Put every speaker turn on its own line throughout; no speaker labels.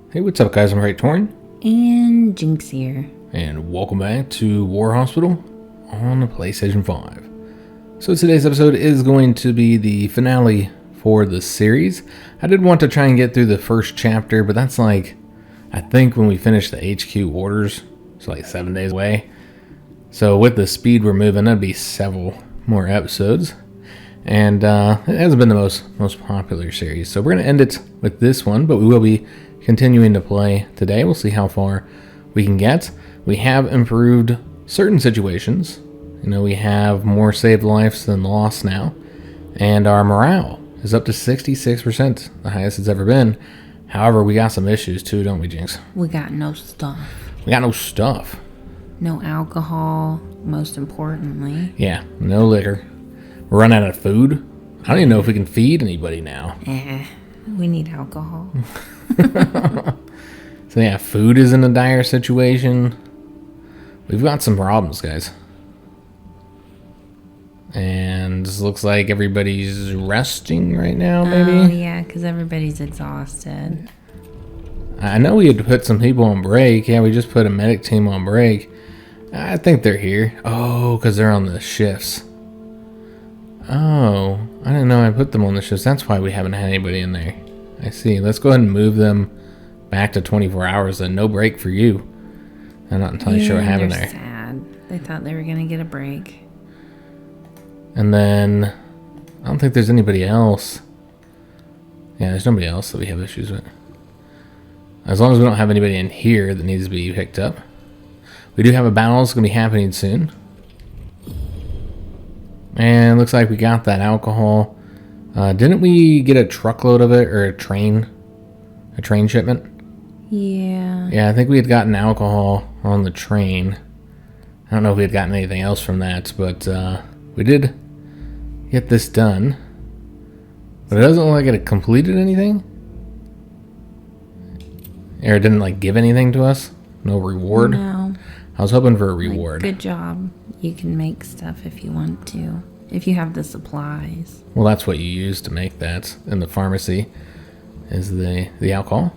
Hey, what's up guys, I'm Praetorian.
And Jynx here.
And welcome back to War Hospital on the PlayStation 5. So today's episode is going to be the finale for the series. I did want to try and get through the first chapter, but that's like, I think when we finish the HQ orders, it's like 7 days away. So with the speed we're moving, that'd be several more episodes. And it hasn't been the most popular series. So we're going to end it with this one, but we will be continuing to play today. We'll see how far we can get. We have improved certain situations. You know, we have more saved lives than lost now. And our morale is up to 66%, the highest it's ever been. However, we got some issues too, don't we, Jynx?
We got no stuff.
We got no stuff.
No alcohol, most importantly.
Yeah, no liquor. We're running out of food. I don't even know if we can feed anybody now.
We need alcohol.
So yeah, food is in a dire situation. We've got some problems, guys. And this looks like everybody's resting right now, maybe?
Oh, yeah, because everybody's exhausted.
I know we had to put some people on break. Yeah, we just put a medic team on break. I think they're here. Oh, because they're on the shifts. Oh, I didn't know I put them on the shifts. That's why we haven't had anybody in there. I see. Let's go ahead and move them back to 24 hours and no break for you. I'm not entirely sure what happened there.
Sad. They thought they were going to get a break.
And then, I don't think there's anybody else. Yeah, there's nobody else that we have issues with. As long as we don't have anybody in here that needs to be picked up. We do have a battle that's going to be happening soon. And looks like we got that alcohol. Didn't we get a truckload of it, or a train shipment?
Yeah.
Yeah, I think we had gotten alcohol on the train. I don't know if we had gotten anything else from that, but we did get this done. But it doesn't look like it had completed anything. Or it didn't like give anything to us. No reward.
No.
I was hoping for a reward.
Good job. You can make stuff if you want to. If you have the supplies.
Well, that's what you use to make that in the pharmacy, is the alcohol.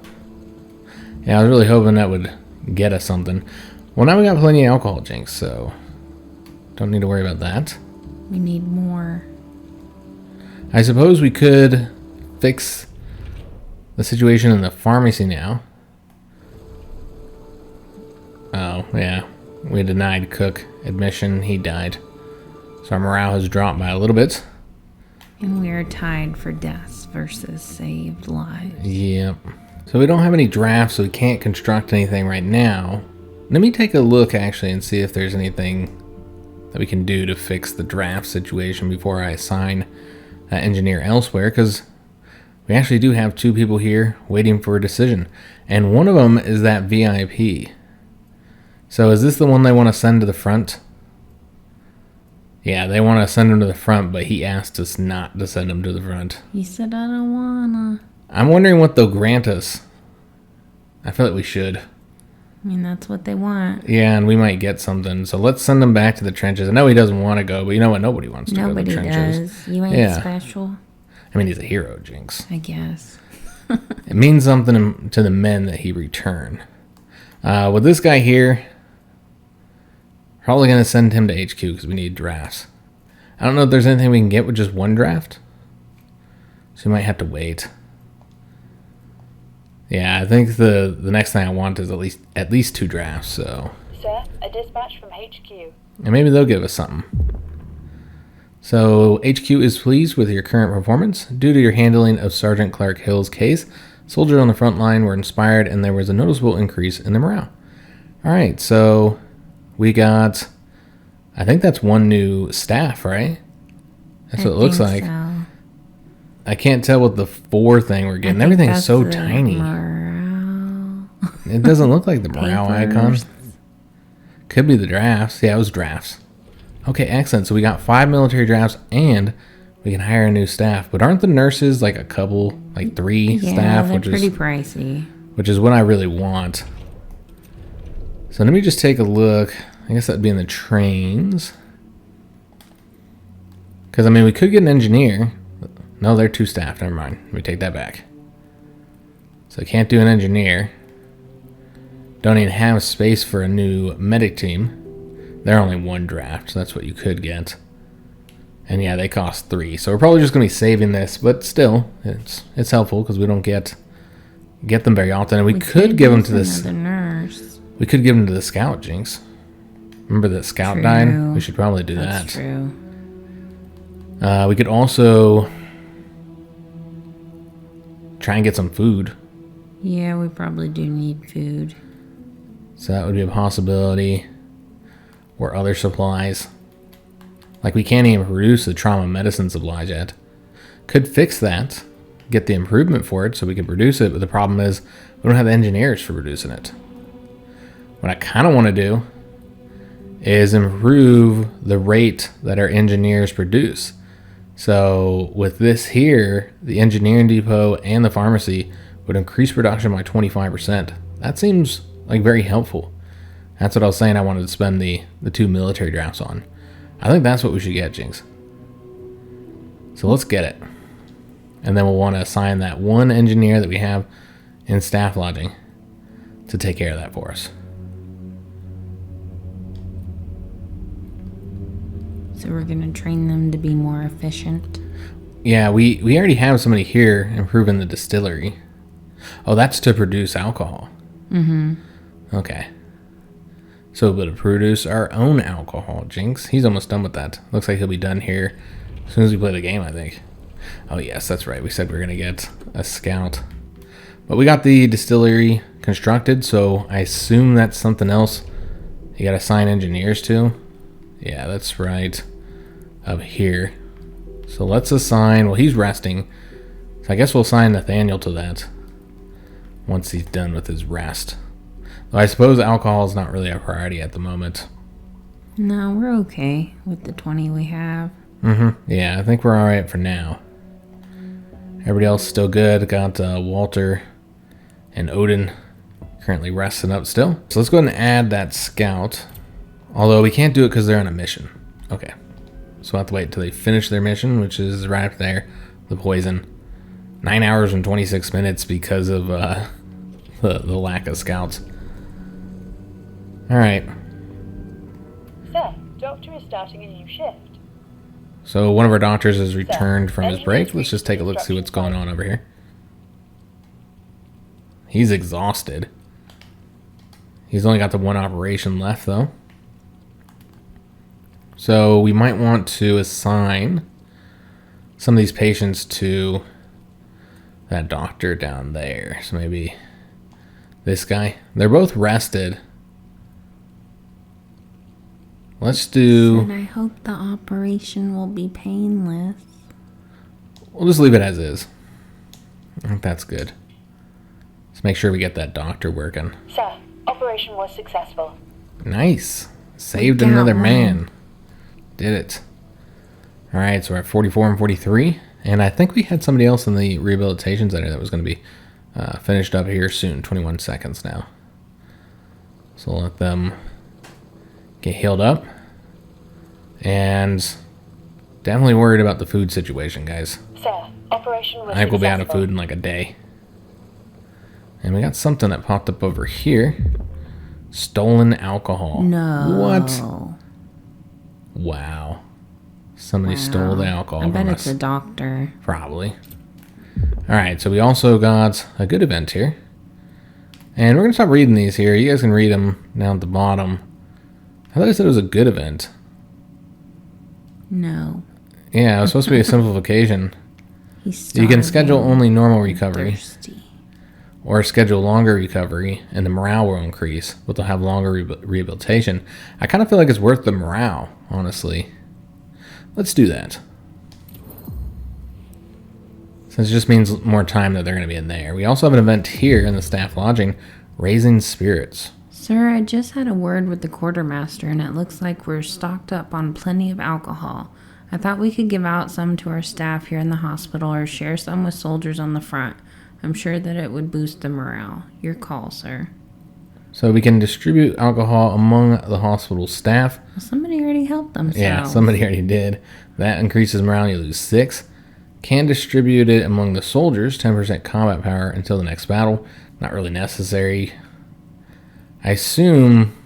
Yeah, I was really hoping that would get us something. Well, now we got plenty of alcohol, Jynx, so don't need to worry about that.
We need more.
I suppose we could fix the situation in the pharmacy now. Oh, yeah. We denied Cook admission. He died. So our morale has dropped by a little bit.
And we are tied for deaths versus saved lives.
Yep. So we don't have any drafts, so we can't construct anything right now. Let me take a look, actually, and see if there's anything that we can do to fix the draft situation before I assign that engineer elsewhere, because we actually do have 2 people here waiting for a decision. And one of them is that VIP. So is this the one they want to send to the front? Yeah, they want to send him to the front, but he asked us not to send him to the front.
He said, I don't wanna.
I'm wondering what they'll grant us. I feel like we should.
I mean, that's what they want.
Yeah, and we might get something. So let's send him back to the trenches. I know he doesn't want to go, but you know what? Nobody wants to go to the trenches.
Nobody does. You ain't special.
I mean, he's a hero, Jynx.
I guess.
It means something to the men that he return. With this guy here, probably going to send him to HQ because we need drafts. I don't know if there's anything we can get with just 1 draft. So we might have to wait. Yeah, I think the next thing I want is at least 2 drafts, so.
Sir, a dispatch from HQ.
And maybe they'll give us something. So, HQ is pleased with your current performance. Due to your handling of Sergeant Clark Hill's case, soldiers on the front line were inspired and there was a noticeable increase in their morale. Alright, so we got, I think that's 1 new staff, right? That's what it looks like.
So.
I can't tell what the 4 thing we're getting. Everything's so tiny.
Morale.
It doesn't look like the morale icon. Could be the drafts. Yeah, it was drafts. Okay, excellent. So we got 5 military drafts and we can hire a new staff. But aren't the nurses like a couple, like 3 staff?
Yeah, they're pretty pricey.
Which is what I really want. So let me just take a look. I guess that'd be in the trains. Because, I mean, we could get an engineer. No, they're 2 staff. Never mind. Let me take that back. So I can't do an engineer. Don't even have space for a new medic team. They're only 1 draft, so that's what you could get. And yeah, they cost 3. So we're probably just going to be saving this, but still, it's helpful because we don't get them very often. And we could give them to this.
Nurse.
We could give them to the scout, Jinx. Remember that scout died? We should probably do that.
That's true.
We could also try and get some food.
Yeah, we probably do need food.
So that would be a possibility. Or other supplies. Like, we can't even produce the trauma medicine supplies yet. Could fix that. Get the improvement for it so we can produce it. But the problem is, we don't have engineers for producing it. What I kind of want to do is improve the rate that our engineers produce. So with this here, the engineering depot and the pharmacy would increase production by 25%. That seems like very helpful. That's what I was saying I wanted to spend the 2 military drafts on. I think that's what we should get, Jinx. So let's get it. And then we'll want to assign that 1 engineer that we have in staff lodging to take care of that for us.
So we're going to train them to be more efficient.
Yeah, we already have somebody here improving the distillery. Oh, that's to produce alcohol.
Mm-hmm.
Okay. So we'll produce our own alcohol, Jinx. He's almost done with that. Looks like he'll be done here as soon as we play the game, I think. Oh, yes, that's right. We said we were going to get a scout. But we got the distillery constructed, so I assume that's something else you got to assign engineers to. Yeah, that's right. Up here. So let's assign... Well, he's resting. So I guess we'll assign Nathaniel to that once he's done with his rest. Though I suppose alcohol is not really a priority at the moment.
No, we're okay with the 20 we have.
Mm-hmm. Yeah, I think we're alright for now. Everybody else still good. Got Walter and Odin currently resting up still. So let's go ahead and add that scout. Although we can't do it because they're on a mission. Okay. So we'll have to wait until they finish their mission, which is right up there. The poison. 9 hours and 26 minutes because of the lack of scouts. Alright.
Sir, Doctor is starting a new shift.
So one of our doctors has returned from his break. Let's just take a look, see what's going on over here. He's exhausted. He's only got the 1 operation left, though. So we might want to assign some of these patients to that doctor down there. So maybe this guy. They're both rested. Let's do...
And I hope the operation will be painless.
We'll just leave it as is. I think that's good. Let's make sure we get that doctor working.
Sir, operation was successful.
Nice. Saved another man. Did it. Alright, so we're at 44 and 43. And I think we had somebody else in the rehabilitation center that was going to be finished up here soon. 21 seconds now. So we'll let them get healed up. And definitely worried about the food situation, guys.
Sir, operation was
I think we'll be out of
successful.
food in like a day. And we got something that popped up over here. Stolen alcohol.
No.
What? Wow. Somebody stole the alcohol
I bet
from
it's
us.
a doctor.
Probably. Alright, so we also got a good event here. And we're going to stop reading these here. You guys can read them down at the bottom. I thought I said it was a good event.
No.
Yeah, it was supposed to be a simplification.
He's
You can schedule only normal recovery.
thirsty.
Or schedule longer recovery, and the morale will increase, but they'll have longer rehabilitation. I kind of feel like it's worth the morale, honestly. Let's do that. Since it just means more time that they're going to be in there. We also have an event here in the staff lodging, Raising Spirits.
Sir, I just had a word with the quartermaster, and it looks like we're stocked up on plenty of alcohol. I thought we could give out some to our staff here in the hospital or share some with soldiers on the front. I'm sure that it would boost the morale. Your call, sir.
So we can distribute alcohol among the hospital staff.
Well, somebody already helped themselves.
Yeah, somebody already did. That increases morale, you lose 6. Can distribute it among the soldiers, 10% combat power until the next battle. Not really necessary. I assume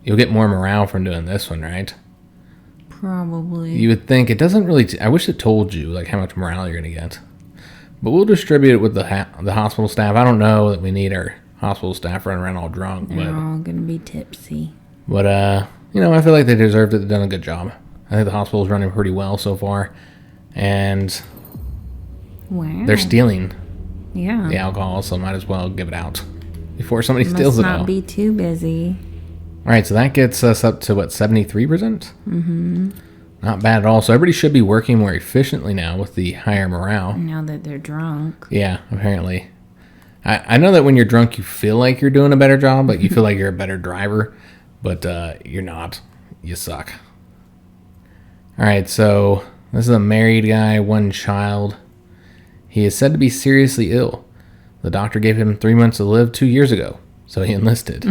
you'll get more morale from doing this one, right?
Probably.
You would think. It doesn't really... I wish it told you like how much morale you're going to get. But we'll distribute it with the hospital staff. I don't know that we need our hospital staff running around all drunk.
They're all going to be tipsy.
But, you know, I feel like they deserved it. They've done a good job. I think the hospital's running pretty well so far. And
wow.
They're stealing
the
alcohol, so might as well give it out before somebody steals it all.
Must not be too busy.
All right, so that gets us up to, what, 73%? Mm-hmm. Not bad at all. So everybody should be working more efficiently now with the higher morale.
Now that they're drunk.
Yeah, apparently. I know that when you're drunk, you feel like you're doing a better job. Like, you feel like you're a better driver. But you're not. You suck. All right, so this is a married guy, one child. He is said to be seriously ill. The doctor gave him 3 months to live 2 years ago. So he enlisted.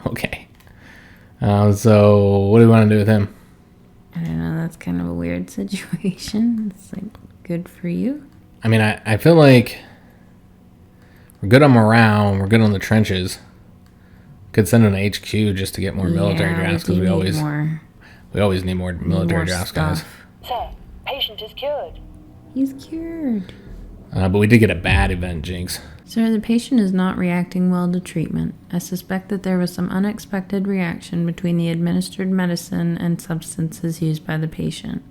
Okay. So what do we want to do with him?
I don't know. That's kind of a weird situation. It's like good for you.
I mean, I feel like we're good on morale. And we're good on the trenches. Could send an HQ just to get more military drafts because we always need more military drafts, guys.
Sir, patient is cured.
He's cured.
But we did get a bad event, Jinx.
Sir, the patient is not reacting well to treatment. I suspect that there was some unexpected reaction between the administered medicine and substances used by the patient.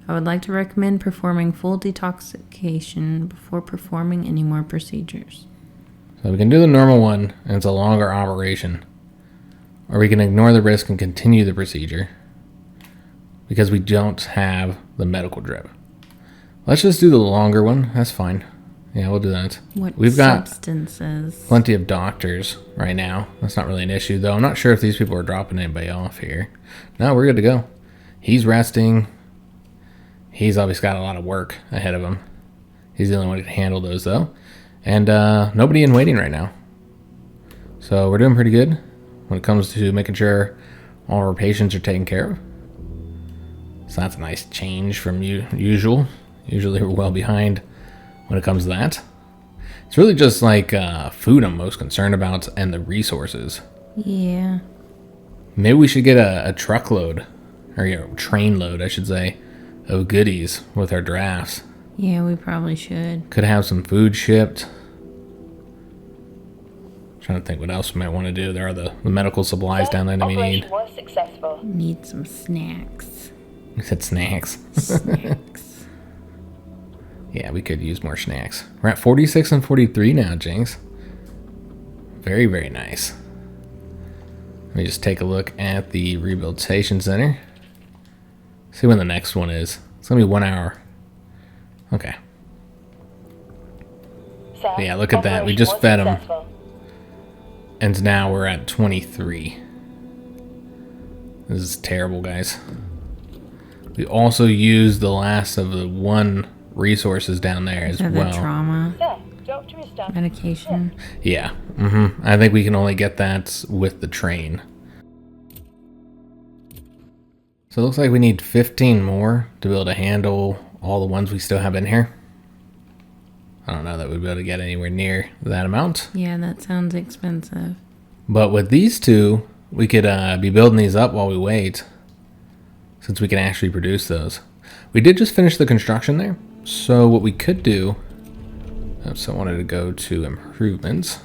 I would like to recommend performing full detoxification before performing any more procedures.
So we can do the normal one, and it's a longer operation. Or we can ignore the risk and continue the procedure because we don't have the medical drip. Let's just do the longer one. That's fine. Yeah, we'll do that. We've got
substances?
Plenty of doctors right now. That's not really an issue, though. I'm not sure if these people are dropping anybody off here. No, we're good to go. He's resting. He's obviously got a lot of work ahead of him. He's the only one who can handle those, though. And nobody in waiting right now. So we're doing pretty good when it comes to making sure all our patients are taken care of. So that's a nice change from usual. Usually we're well behind when it comes to that. It's really just like food I'm most concerned about and the resources.
Yeah.
Maybe we should get a truckload, or train load, I should say, of goodies with our drafts.
Yeah, we probably should.
Could have some food shipped. Trying to think what else we might want to do. There are the medical supplies down there that we need.
Operation was successful.
Need some snacks.
We said snacks.
Snacks.
Yeah, we could use more snacks. We're at 46 and 43 now, Jinx. Very, very nice. Let me just take a look at the rehabilitation center. See when the next one is. It's going to be 1 hour. Okay.
Sir,
Yeah, look at that. We
operation
just
was
fed 'em.
successful.
And now we're at 23. This is terrible, guys. We also used the last of the one resources down there as
So
well.
the trauma
Sir, doctor is starting.
medication.
Yeah. I think we can only get that with the train. So it looks like we need 15 more to be able to handle all the ones we still have in here. I don't know that we'd be able to get anywhere near that amount.
Yeah, that sounds expensive.
But with these two, we could be building these up while we wait, since we can actually produce those. We did just finish the construction there. So what we could do, oops, I wanted to go to improvements.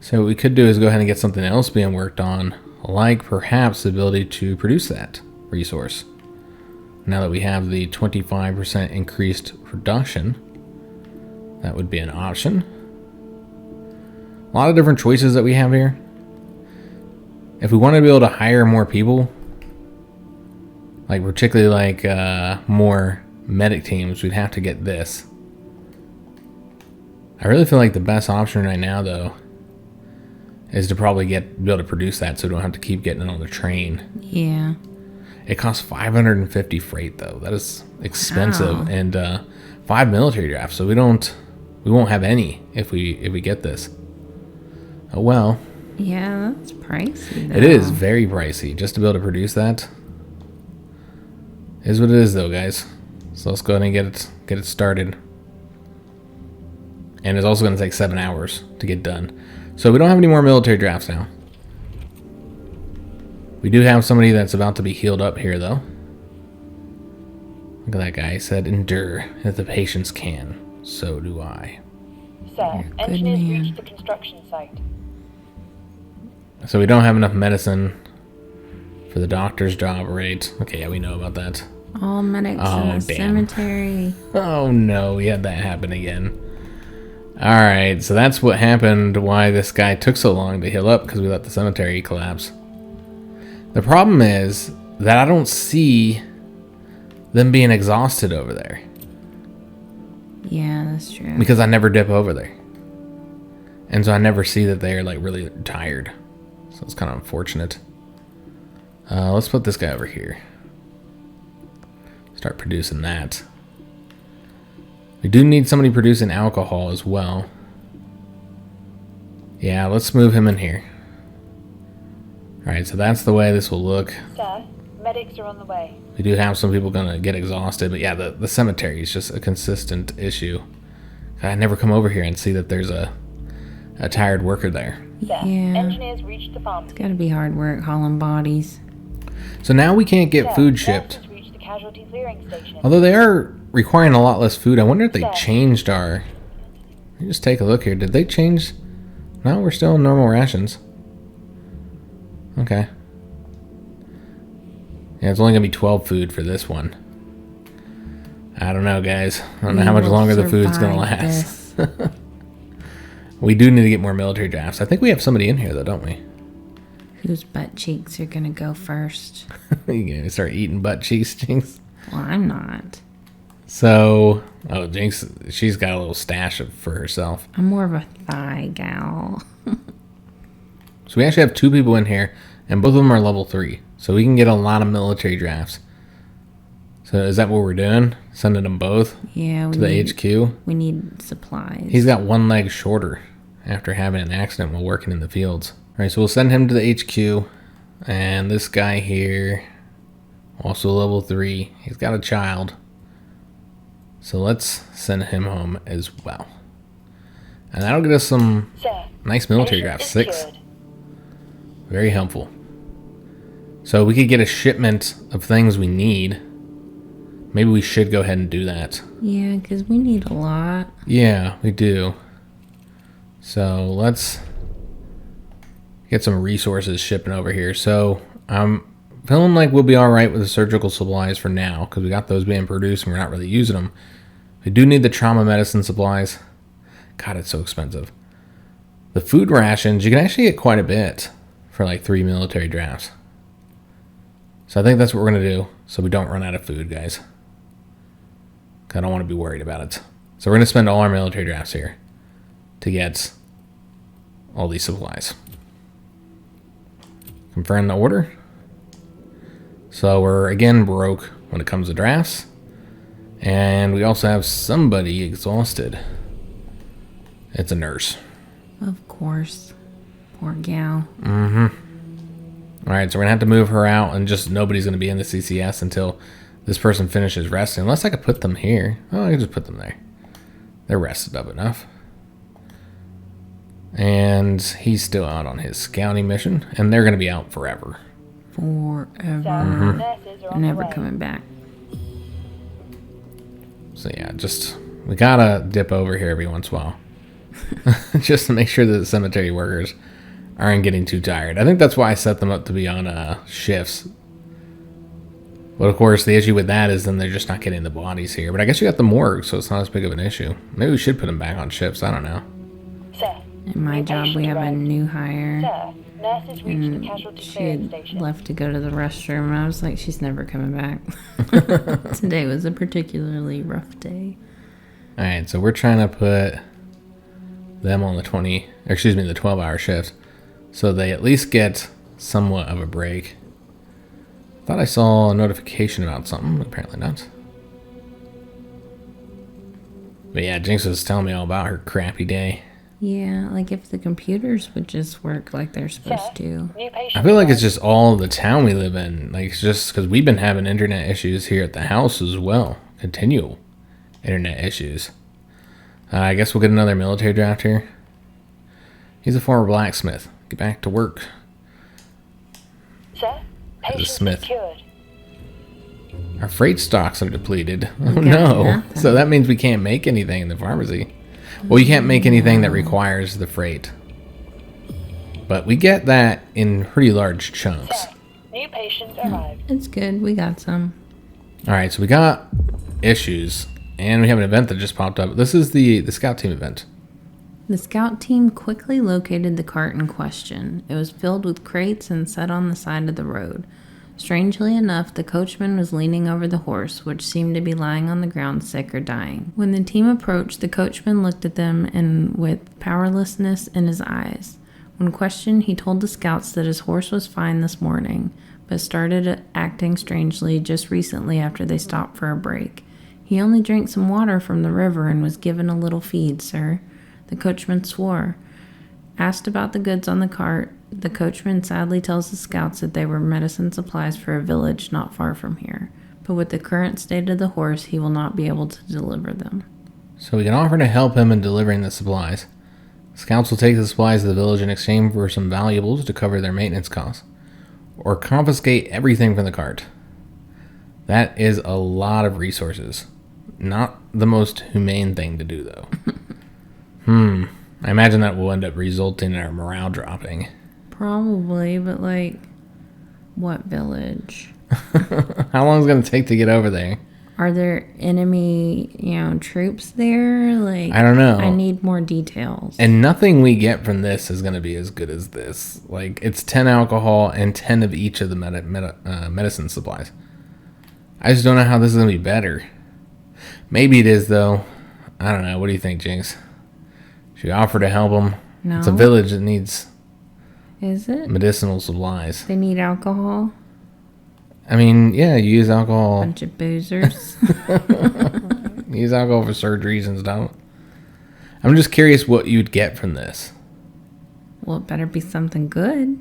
So what we could do is go ahead and get something else being worked on, like perhaps the ability to produce that resource. Now that we have the 25% increased production, that would be an option. A lot of different choices that we have here. If we want to be able to hire more people, like particularly like more medic teams, we'd have to get this. I really feel like the best option right now, though, is to probably be able to produce that so we don't have to keep getting it on the train.
Yeah.
It costs 550 freight, though. That is expensive.
Wow.
And 5 military drafts, so we won't have any if we get this. Oh well.
Yeah, that's pricey, though.
It is very pricey just to be able to produce that. Is what it is, though, guys. So let's go ahead and get it started. And it's also going to take 7 hours to get done. So we don't have any more military drafts now. We do have somebody that's about to be healed up here, though. Look at that guy. He said, endure if the patients can. So do I.
Sir,
Good
engineers
man.
reached the construction site.
So we don't have enough medicine for the doctor's job rate. Okay, yeah, we know about that.
All medics in the
damn.
cemetery.
Oh no, we had that happen again. Alright, so that's what happened, why this guy took so long to heal up, because we let the cemetery collapse. The problem is that I don't see them being exhausted over there.
Yeah, that's true.
Because I never dip over there. And so I never see that they're like really tired. So it's kind of unfortunate. Let's put this guy over here. Start producing that. We do need somebody producing alcohol as well. Yeah, let's move him in here. Alright, so that's the way this will look.
Sir, medics are on the way.
We do have some people gonna get exhausted, but yeah, the cemetery is just a consistent issue. I never come over here and see that there's a tired worker there.
Sir,
Yeah.
engineers reached the farm.
It's gotta be hard work hauling bodies.
So now we can't get
Sir,
food shipped.
nurses reached the casualty clearing station.
Although they are requiring a lot less food. I wonder if they changed our... Let me just take a look here. Did they change... No, we're still in normal rations. Okay. Yeah, it's only going to be 12 food for this one. I don't know, guys. I don't know how much longer the food's going to last. We do need to get more military drafts. I think we have somebody in here, though, don't we?
Whose butt cheeks are gonna go first?
You going to start eating butt cheeks, Jinx?
Well, I'm not.
So... Oh, Jinx, she's got a little stash for herself.
I'm more of a thigh gal.
So we actually have 2 people in here, and both of them are level 3. So we can get a lot of military drafts. So is that what we're doing? Sending them both
Yeah,
to the HQ?
We need supplies.
He's got one leg shorter after having an accident while working in the fields. Alright, so we'll send him to the HQ. And this guy here, also level 3. He's got a child. So let's send him home as well. And that'll get us some
Sir,
nice military
patient
drafts.
is
6.
cured.
Very helpful. So we could get a shipment of things we need. Maybe we should go ahead and do that.
Yeah, because we need a lot.
Yeah, we do. So let's get some resources shipping over here. So I'm feeling like we'll be alright with the surgical supplies for now, because we got those being produced and we're not really using them. We do need the trauma medicine supplies. God, it's so expensive. The food rations, you can actually get quite a bit for like 3 military drafts. So I think that's what we're going to do, so we don't run out of food, guys. I don't want to be worried about it. So we're going to spend all our military drafts here to get all these supplies. Confirm the order. So we're again broke when it comes to drafts. And we also have somebody exhausted. It's a nurse.
Of course. Poor gal.
Alright, so we're going to have to move her out, and just nobody's going to be in the CCS until this person finishes resting. Unless I could put them here. Oh, I can just put them there. They're rested up enough. And he's still out on his scouting mission, and they're going to be out forever.
Forever.
Sir, nurses are on the
Never
way.
coming back.
So yeah, we gotta dip over here every once in a while. Just to make sure that the cemetery workers aren't getting too tired. I think that's why I set them up to be on shifts. But of course, the issue with that is then they're just not getting the bodies here. But I guess you got the morgue, so it's not as big of an issue. Maybe we should put them back on shifts. I don't know.
Sir,
In my
new
job, we
patient
have a
arrived.
new hire.
Sir, nurses reached the
And
casualty
she
clearing
had
station.
left to go to the restroom, and I was like, she's never coming back. Today was a particularly rough day.
Alright, so we're trying to put them on the 12-hour shift. So they at least get somewhat of a break. Thought I saw a notification about something. Apparently not. But yeah, Jinx was telling me all about her crappy day.
Yeah, like if the computers would just work like they're supposed to.
New patient
I feel like it's
arrived.
just all the town we live in. Like, it's just because we've been having internet issues here at the house as well. Continual internet issues. I guess we'll get another military draft here. He's a former blacksmith. Get back to work.
Sir,
as a
Patient
smith.
secured.
Our freight stocks are depleted. Oh
got
no.
nothing.
So that means we can't make anything in the pharmacy. Well, you can't make anything that requires the freight. But we get that in pretty large chunks.
Sir, new patient arrived.
It's good. We got some.
Alright, so we got issues. And we have an event that just popped up. This is the scout team event.
The scout team quickly located the cart in question. It was filled with crates and set on the side of the road. Strangely enough, the coachman was leaning over the horse, which seemed to be lying on the ground sick or dying. When the team approached, the coachman looked at them and with powerlessness in his eyes. When questioned, he told the scouts that his horse was fine this morning, but started acting strangely just recently after they stopped for a break. He only drank some water from the river and was given a little feed, sir. The coachman swore. Asked about the goods on the cart, the coachman sadly tells the scouts that they were medicine supplies for a village not far from here. But with the current state of the horse, he will not be able to deliver them.
So we can offer to help him in delivering the supplies. Scouts will take the supplies to the village in exchange for some valuables to cover their maintenance costs. Or confiscate everything from the cart. That is a lot of resources. Not the most humane thing to do, though. I imagine that will end up resulting in our morale dropping.
Probably, but like, what village?
How long is it going to take to get over there?
Are there enemy, troops there? Like,
I don't know.
I need more details.
And nothing we get from this is going to be as good as this. Like, it's 10 alcohol and 10 of each of the medicine supplies. I just don't know how this is going to be better. Maybe it is, though. I don't know. What do you think, Jinx? Should we offer to help them?
No.
It's a village that needs
Is it?
medicinal supplies.
They need alcohol?
I mean, yeah, you use alcohol.
Bunch of boozers.
You use alcohol for surgeries and stuff. I'm just curious what you'd get from this.
Well, it better be something good.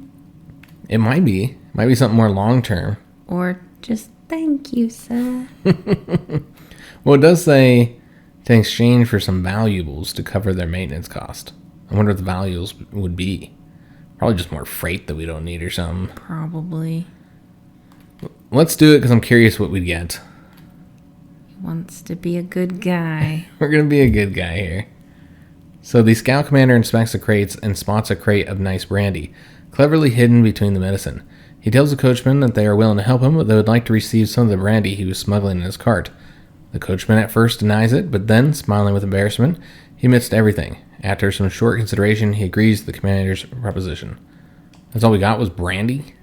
It might be. It might be something more long-term.
Or just thank you, sir.
Well, it does say to exchange for some valuables to cover their maintenance cost. I wonder what the valuables would be. Probably just more freight that we don't need or something.
Probably.
Let's do it because I'm curious what we'd get.
He wants to be a good guy.
We're going to be a good guy here. So the scout commander inspects the crates and spots a crate of nice brandy, cleverly hidden between the medicine. He tells the coachman that they are willing to help him, but they would like to receive some of the brandy he was smuggling in his cart. The coachman at first denies it, but then, smiling with embarrassment, he admits to everything. After some short consideration, he agrees to the commander's proposition. That's all we got was brandy?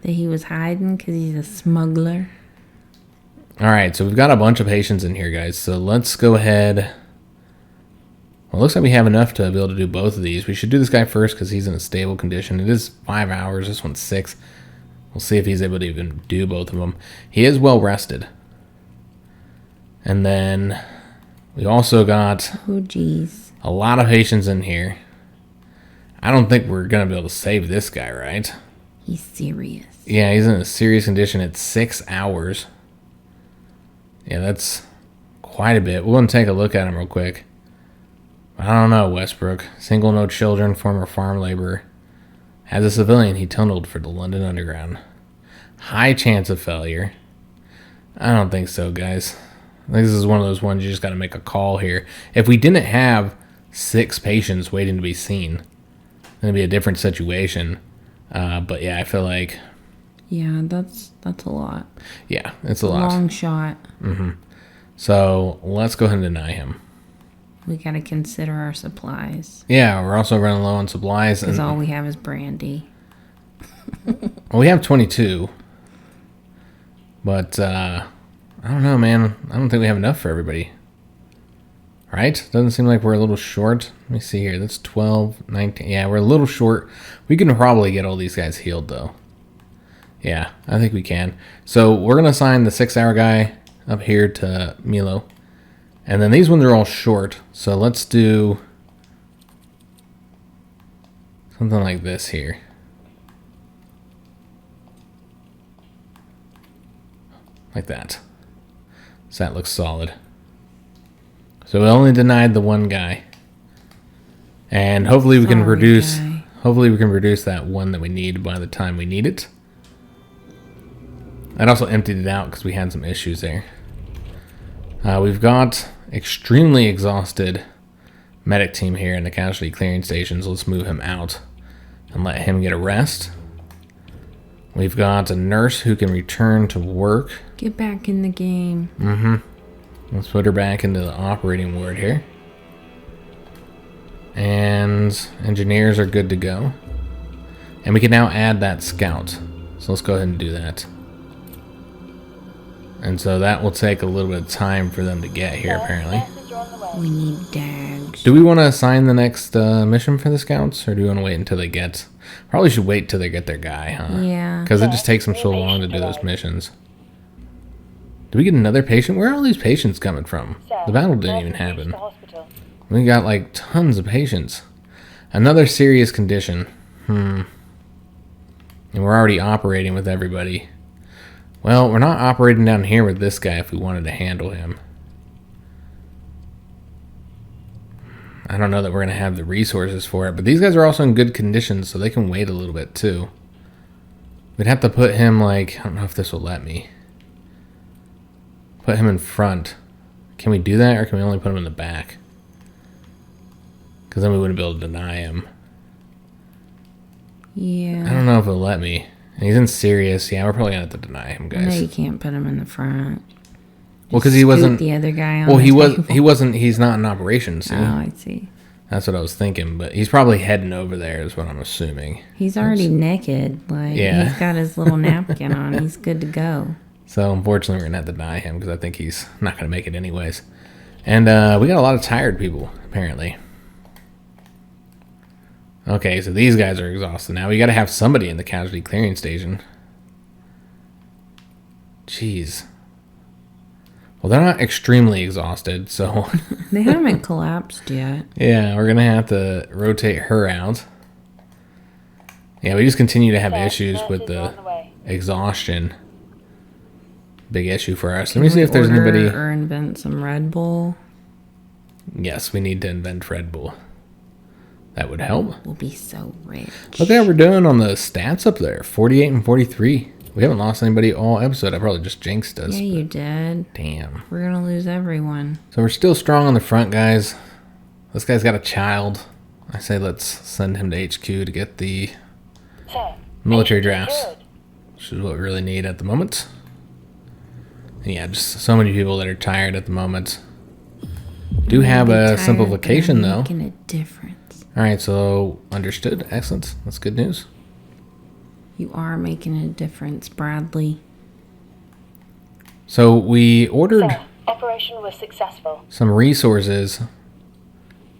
That he was hiding because he's a smuggler.
Alright, so we've got a bunch of patients in here, guys. So let's go ahead. Well, it looks like we have enough to be able to do both of these. We should do this guy first because he's in a stable condition. It is 5 hours. This one's 6. We'll see if he's able to even do both of them. He is well rested. And then we also got
Oh, geez.
a lot of patients in here. I don't think we're going to be able to save this guy, right?
He's serious.
Yeah, he's in a serious condition. It's 6 hours. Yeah, that's quite a bit. We're going to take a look at him real quick. I don't know, Westbrook. Single, no children, former farm laborer. As a civilian, he tunneled for the London Underground. High chance of failure. I don't think so, guys. I think this is one of those ones you just got to make a call here. If we didn't have 6 patients waiting to be seen, then it'd be a different situation. But yeah, I feel like...
Yeah, that's a lot.
Yeah, it's a lot.
Long shot.
So let's go ahead and deny him.
We got to consider our supplies.
Yeah, we're also running low on supplies.
Because all we have is brandy.
Well, we have 22. But, I don't know, man. I don't think we have enough for everybody. Right? Doesn't seem like we're a little short. Let me see here. That's 12, 19. Yeah, we're a little short. We can probably get all these guys healed, though. Yeah, I think we can. So we're going to assign the 6-hour guy up here to Milo. And then these ones are all short. So let's do something like this here. Like that. So that looks solid. So we only denied the one guy. And hopefully we can
Sorry,
reduce
guy.
hopefully we can reduce that one that we need by the time we need it. That also emptied it out because we had some issues there. We've got extremely exhausted medic team here in the casualty clearing stations. Let's move him out and let him get a rest. We've got a nurse who can return to work.
Get back in the game.
Let's put her back into the operating ward here. And engineers are good to go. And we can now add that scout. So let's go ahead and do that. And so that will take a little bit of time for them to get here, apparently.
We need dags.
Do we want to assign the next mission for the scouts? Or do we want to wait until they get... Probably should wait till they get their guy, huh?
Yeah.
Because it just takes them so long to do those missions. Do we get another patient? Where are all these patients coming from? The battle didn't even happen. We got like tons of patients. Another serious condition. And we're already operating with everybody. Well, we're not operating down here with this guy if we wanted to handle him. I don't know that we're going to have the resources for it, but these guys are also in good condition, so they can wait a little bit too. We'd have to put him like, I don't know if this will let me. Put him in front. Can we do that, or can we only put him in the back? Because then we wouldn't be able to deny him.
Yeah.
I don't know if it'll let me. And he's in serious. Yeah, we're probably going to have to deny him, guys.
No, you can't put him in the front.
Well, because he wasn't
the other guy on
well,
the
he wasn't. He's not in operation. See?
Oh, I see.
That's what I was thinking. But he's probably heading over there, is what I'm assuming.
He's already naked. Like,
yeah.
He's got his little napkin on. He's good to go.
So unfortunately, we're gonna have to deny him because I think he's not gonna make it anyways. And we got a lot of tired people apparently. Okay, so these guys are exhausted now. We got to have somebody in the casualty clearing station. Jeez. Well, they're not extremely exhausted, so...
They haven't collapsed yet.
Yeah, we're going to have to rotate her out. Yeah, we just continue to have issues with the exhaustion. Big issue for us. Let me see if there's anybody...
Or invent some Red Bull.
Yes, we need to invent Red Bull. That would help.
We'll be so rich.
Look at how we're doing on the stats up there. 48 and 43. We haven't lost anybody all episode. I probably just jinxed us.
Yeah, you did.
Damn.
We're going to lose everyone.
So we're still strong on the front, guys. This guy's got a child. I say let's send him to HQ to get the military drafts, which is what we really need at the moment. And yeah, just so many people that are tired at the moment. Do have a simplification, though.
Making a difference.
All right, so understood. Excellent. That's good news.
You are making a difference, Bradley.
So we ordered
Operation was successful.
some resources.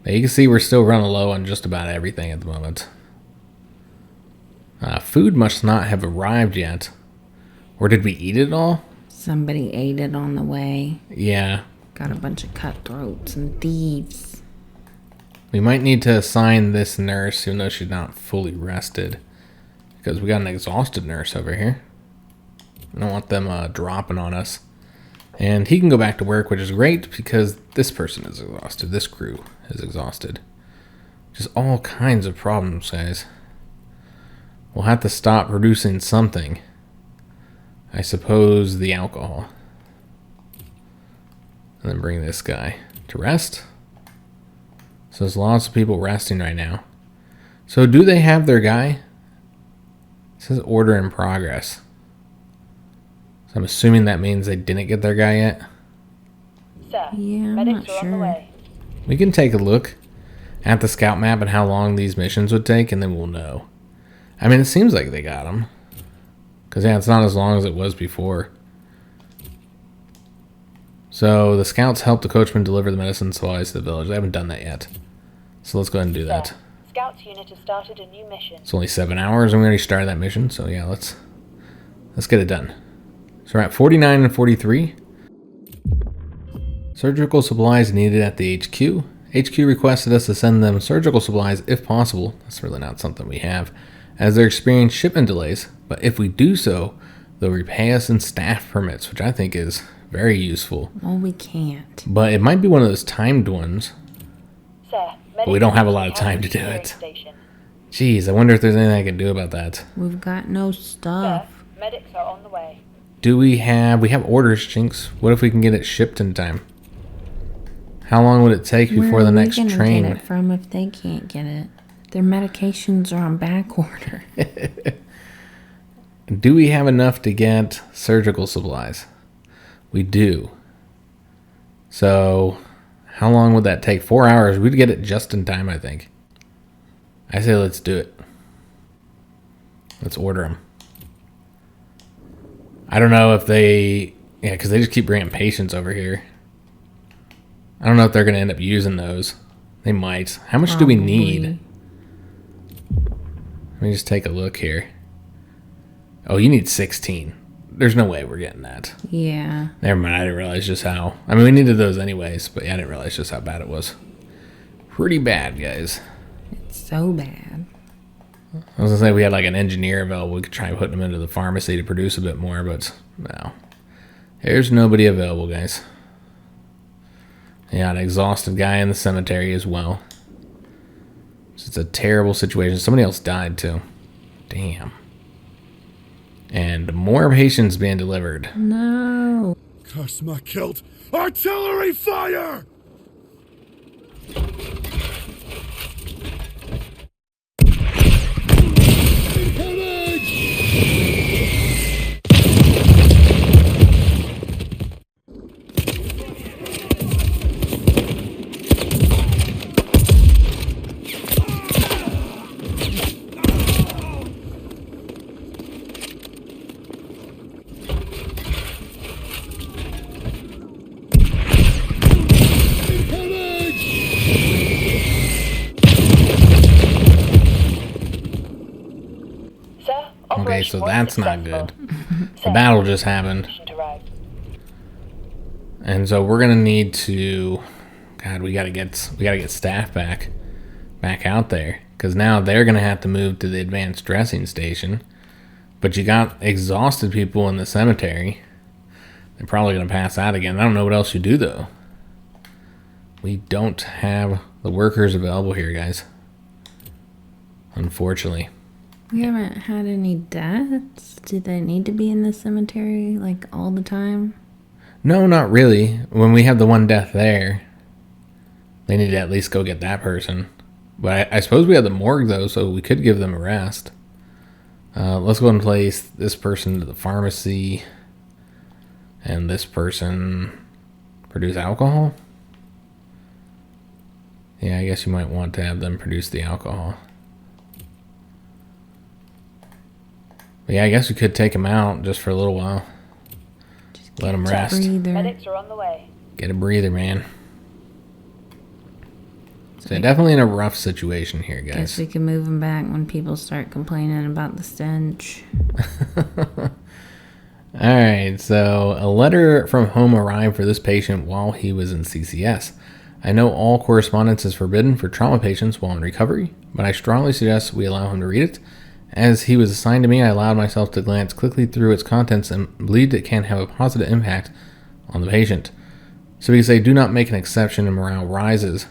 Now you can see we're still running low on just about everything at the moment. Food must not have arrived yet. Or did we eat it all?
Somebody ate it on the way.
Yeah.
Got a bunch of cutthroats and thieves.
We might need to assign this nurse, even though she's not fully rested. Because we got an exhausted nurse over here. I don't want them dropping on us. And he can go back to work, which is great, because this person is exhausted. This crew is exhausted. Just all kinds of problems, guys. We'll have to stop producing something. I suppose the alcohol. And then bring this guy to rest. So there's lots of people resting right now. So do they have their guy? It says order in progress. So I'm assuming that means they didn't get their guy yet.
Sir,
Yeah, I'm
medics
not
are on the
sure.
way.
We can take a look at the scout map and how long these missions would take, and then we'll know. I mean, it seems like they got them. Because, yeah, it's not as long as it was before. So, the scouts help the coachman deliver the medicine supplies to the village. They haven't done that yet. So, let's go ahead and do that.
Sir, Scouts unit has started a new mission.
It's only 7 hours, and we already started that mission. So, yeah, let's get it done. So, we're at 49 and 43. Surgical supplies needed at the HQ. HQ requested us to send them surgical supplies if possible. That's really not something we have, as they're experiencing shipment delays. But if we do so, they'll repay us in staff permits, which I think is very useful.
Well, we can't.
But it might be one of those timed ones.
Sir,
But we don't have a lot of time to do it.
Station.
Jeez, I wonder if there's anything I can do about that.
We've got no
Sir,
stuff.
medics are on the way.
Do we have orders, Jinx? What if we can get it shipped in time? How long would it take before the next train?
Where are we gonna get it from if they can't get it? Their medications are on back order.
Do we have enough to get surgical supplies? We do. So, how long would that take? 4 hours. We'd get it just in time, I think. I say let's do it. Let's order them. I don't know if they... Yeah, because they just keep bringing patients over here. I don't know if they're going to end up using those. They might. How much do we need? Let me just take a look here. Oh, you need 16. There's no way we're getting that.
Yeah.
Never mind. I didn't realize just how... I mean, we needed those anyways, but yeah, I didn't realize just how bad it was. Pretty bad, guys.
It's so bad.
I was going to say we had like an engineer available. We could try putting them into the pharmacy to produce a bit more, but no. There's nobody available, guys. Yeah, an exhausted guy in the cemetery as well. It's a terrible situation. Somebody else died too. Damn. And more patients being delivered.
No.
Curse my kilt! Artillery fire!
Okay, so that's not good. The battle just happened. And so we're gonna need to... God, we gotta get staff back out there. Because now they're gonna have to move to the advanced dressing station. But you got exhausted people in the cemetery. They're probably gonna pass out again. I don't know what else you do though. We don't have the workers available here, guys. Unfortunately.
We haven't had any deaths. Do they need to be in the cemetery like all the time?
No, not really. When we have the one death there, they need to at least go get that person. But I suppose we have the morgue though, so we could give them a rest. Let's go and place this person to the pharmacy. And this person produce alcohol? Yeah, I guess you might want to have them produce the alcohol. But yeah, I guess we could take him out just for a little while. Let him rest.
Medics are on the way.
Get a breather, man. So definitely in a rough situation here, guys.
Guess we can move him back when people start complaining about the stench.
Alright, so a letter from home arrived for this patient while he was in CCS. I know all correspondence is forbidden for trauma patients while in recovery, but I strongly suggest we allow him to read it. As he was assigned to me, I allowed myself to glance quickly through its contents and believed it can have a positive impact on the patient. So we can say, do not make an exception and morale rises,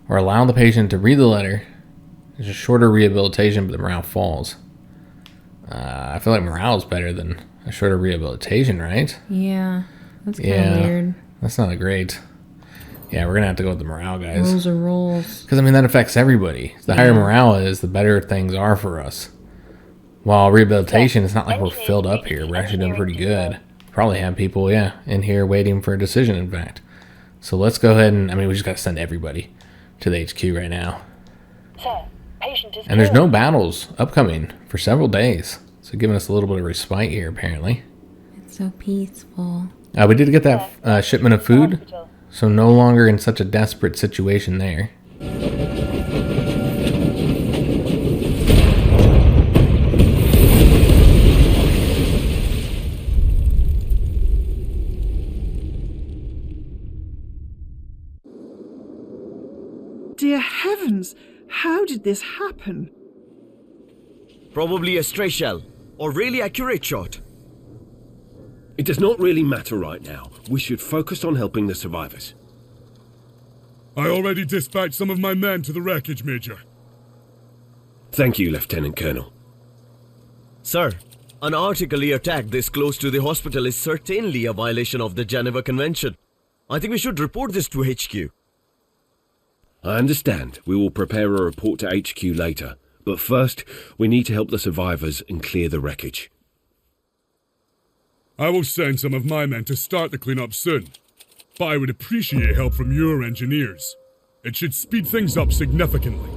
or allow the patient to read the letter. It's a shorter rehabilitation, but the morale falls. I feel like morale is better than a shorter rehabilitation, right?
Yeah, that's kind of weird.
That's not a great... Yeah, we're going to have to go with the morale, guys.
Rules are rules.
Because, I mean, that affects everybody. The higher morale is, the better things are for us. While rehabilitation, it's not like we're filled up here. We're actually doing pretty good. Probably have people, in here waiting for a decision, in fact. So let's go ahead and... I mean, we just got to send everybody to the HQ right now.
Sir, patient is
And there's no battles upcoming for several days. So giving us a little bit of respite here, apparently.
It's so peaceful.
We did get that shipment of food. So no longer in such a desperate situation there.
Dear heavens, how did this happen?
Probably a stray shell, or really accurate shot.
It does not really matter right now. We should focus on helping the survivors.
I already dispatched some of my men to the wreckage, Major.
Thank you, Lieutenant Colonel.
Sir, An artillery attack this close to the hospital is certainly a violation of the Geneva Convention. I think we should report this to HQ.
I understand. We will prepare a report to HQ later. But first, we need to help the survivors and clear the wreckage.
I will send some of my men to start the cleanup soon. But I would appreciate help from your engineers. It should speed things up significantly.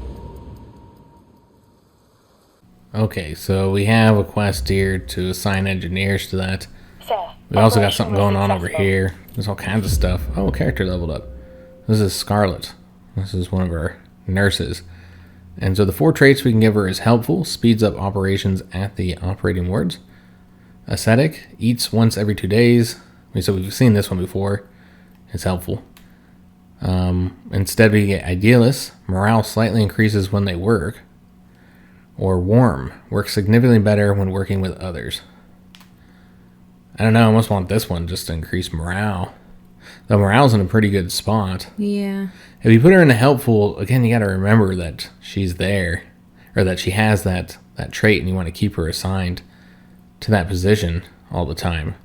Okay, so we have a quest here to assign engineers to that.
Sir,
We also got
operation
something
was
going on over
successful.
here. There's all kinds of stuff. Oh, character leveled up. This is Scarlet. This is one of our nurses. And so the 4 traits we can give her is helpful, speeds up operations at the operating wards. Ascetic, eats once every 2 days. So we've seen this one before. It's helpful. Instead we get Idealist, morale slightly increases when they work. Or Warm, works significantly better when working with others. I don't know, I almost want this one just to increase morale. Though morale's in a pretty good spot.
Yeah.
If you put her in a helpful, again, you got to remember that she's there, or that she has that trait, and you want to keep her assigned to that position all the time.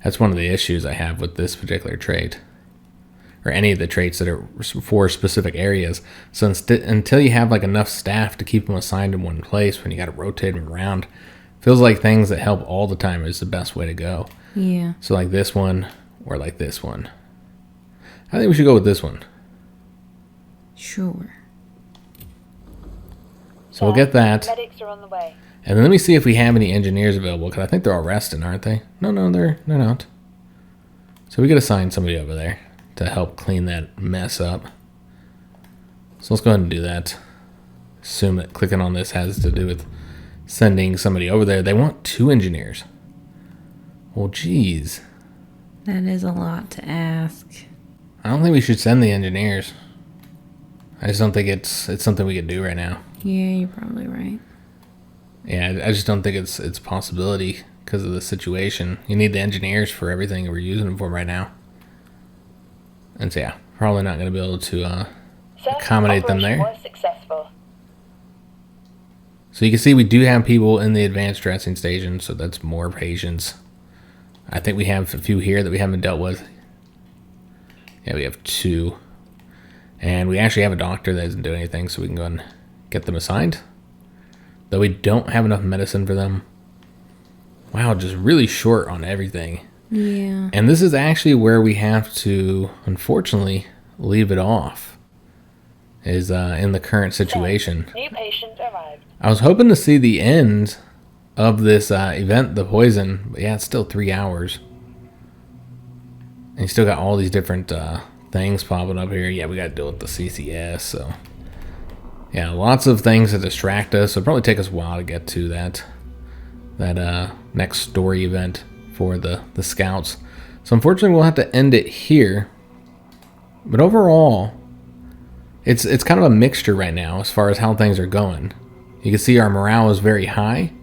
That's one of the issues I have with this particular trait, or any of the traits that are for specific areas. So until you have like enough staff to keep them assigned in one place, when you got to rotate them around, feels like things that help all the time is the best way to go.
Yeah.
So like this one, or like this one. I think we should go with this one.
Sure.
So we'll get that.
Medics are on the way.
And then let me see if we have any engineers available, because I think they're all resting, aren't they? No, they're not. So we could assign somebody over there to help clean that mess up. So let's go ahead and do that. Assume that clicking on this has to do with sending somebody over there. They want 2 engineers. Well, geez.
That is a lot to ask.
I don't think we should send the engineers. I just don't think it's something we could do right now.
Yeah, you're probably right.
Yeah, I just don't think it's a possibility because of the situation. You need the engineers for everything we're using them for right now. And so, yeah, probably not going to be able to
Sir,
accommodate them
operation
there.
was successful.
So you can see we do have people in the advanced dressing station, so that's more patients. I think we have a few here that we haven't dealt with. Yeah, we have 2. And we actually have a doctor that doesn't do anything, so we can go and get them assigned. Though we don't have enough medicine for them. Wow, just really short on everything.
Yeah.
And this is actually where we have to, unfortunately, leave it off. Is in the current situation.
New patient arrived.
I was hoping to see the end of this event, the poison. But yeah, it's still 3 hours. And you still got all these different things popping up here. Yeah, we got to deal with the CCS, so... Yeah, lots of things to distract us. It'll probably take us a while to get to that next story event for the scouts. So unfortunately, we'll have to end it here. But overall, it's kind of a mixture right now as far as how things are going. You can see our morale is very high.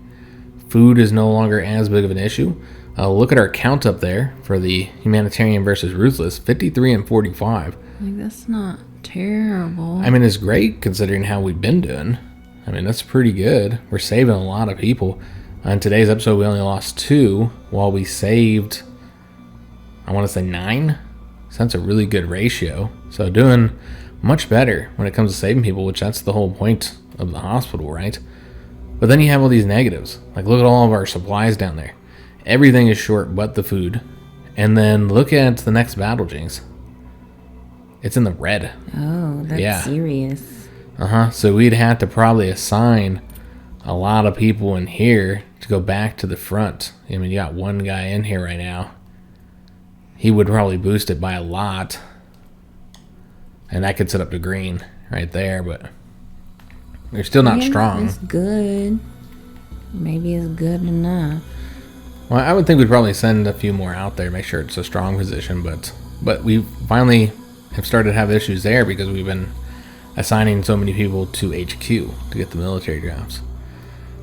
Food is no longer as big of an issue. Look at our count up there for the humanitarian versus ruthless, 53 and 45.
Like, that's not terrible.
I mean, it's great considering how we've been doing. I mean, that's pretty good. We're saving a lot of people. On today's episode, we only lost 2, while we saved, I want to say 9. So that's a really good ratio. So doing much better when it comes to saving people, which that's the whole point of the hospital, right? But then you have all these negatives. Like, look at all of our supplies down there. Everything is short but the food. And then look at the next battle, Jinx. It's in the red.
Oh, that's serious.
So we'd have to probably assign a lot of people in here to go back to the front. I mean, you got one guy in here right now. He would probably boost it by a lot. And that could set up to green right there, but they're still not strong.
It's good. Maybe it's good enough.
Well, I would think we'd probably send a few more out there, make sure it's a strong position, but we finally have started to have issues there because we've been assigning so many people to HQ to get the military jobs.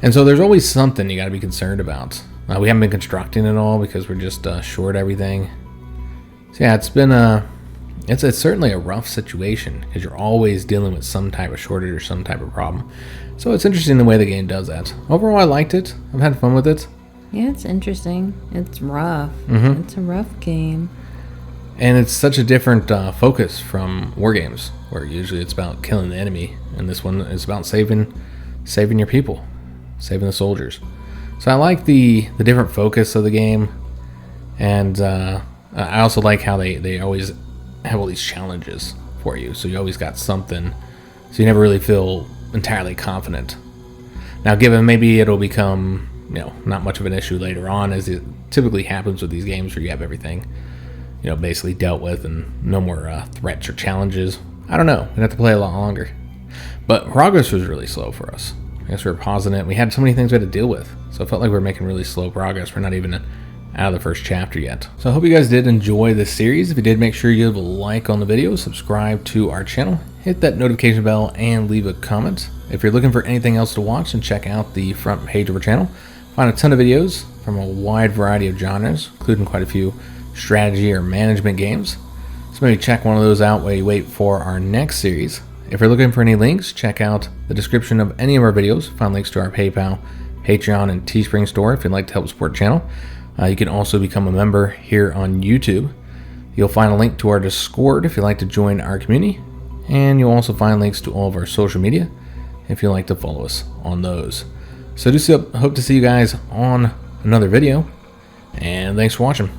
And so there's always something you got to be concerned about. We haven't been constructing at all because we're just short everything. So yeah, it's been it's certainly a rough situation because you're always dealing with some type of shortage or some type of problem. So it's interesting the way the game does that. Overall, I liked it. I've had fun with it.
Yeah, it's interesting. It's rough. It's a rough game.
And it's such a different focus from war games, where usually it's about killing the enemy, and this one is about saving your people, saving the soldiers. So I like the different focus of the game, and I also like how they always have all these challenges for you, so you always got something, so you never really feel entirely confident. Now, given maybe it'll become, not much of an issue later on, as it typically happens with these games where you have everything, basically dealt with and no more threats or challenges. I don't know. We'd have to play a lot longer. But progress was really slow for us. I guess we were pausing it. We had so many things we had to deal with. So it felt like we were making really slow progress. We're not even out of the first chapter yet. So I hope you guys did enjoy this series. If you did, make sure you give a like on the video, subscribe to our channel, hit that notification bell, and leave a comment. If you're looking for anything else to watch, then check out the front page of our channel. Find a ton of videos from a wide variety of genres, including quite a few strategy or management games. So maybe check one of those out while you wait for our next series. If you're looking for any links, check out the description of any of our videos. Find links to our PayPal, Patreon, and Teespring store if you'd like to help support the channel. You can also become a member here on YouTube. You'll find a link to our Discord if you'd like to join our community. And you'll also find links to all of our social media if you'd like to follow us on those. So hope to see you guys on another video. And thanks for watching.